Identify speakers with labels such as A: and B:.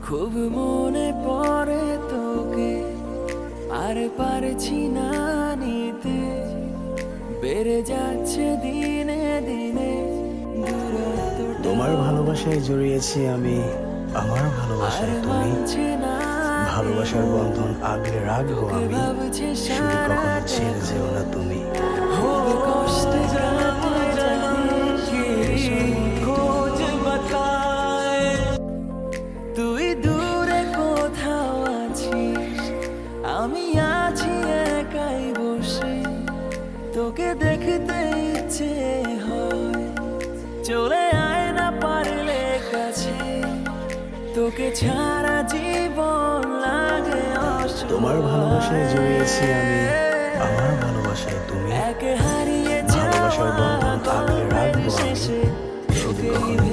A: খুব মনে পড়ে তোকে, আর পারছি না নিতে, বেড়ে যাচ্ছে দিনে দিনে দূরত্বটা।
B: তোমার ভালোবাসায় জড়িয়েছি আমি, আমার ভালোবাসায় তুমি।
A: মানছে না
B: ভালোবাসার বন্ধন আগলে রাখবো
A: তোকে
B: আমি,
A: ভাবছে
B: শুধু কখনো ছেড়ে যেও না তুমি।
A: কষ্টে কাটে জানিস
C: খোঁজ বাতায়
A: তুই দূরে কোথাও আছিস, আমি আছি একাই বসে, তোকে দেখতে ইচ্ছে হয়, চলে আয় না পারলে কাছে, তোকে ছাড়া জীবন লাগে অসহায়।
B: তোমার ভালোবাসায় জড়িয়েছি আমি, আমার ভালোবাসায় তুমি।
A: একে হারিয়ে
B: ভালোবাসার
A: যাওয়া
B: বন্ধন আগলে রাখবো আমি,
A: শেষে
B: শুধু
A: তোকেই
B: কখনো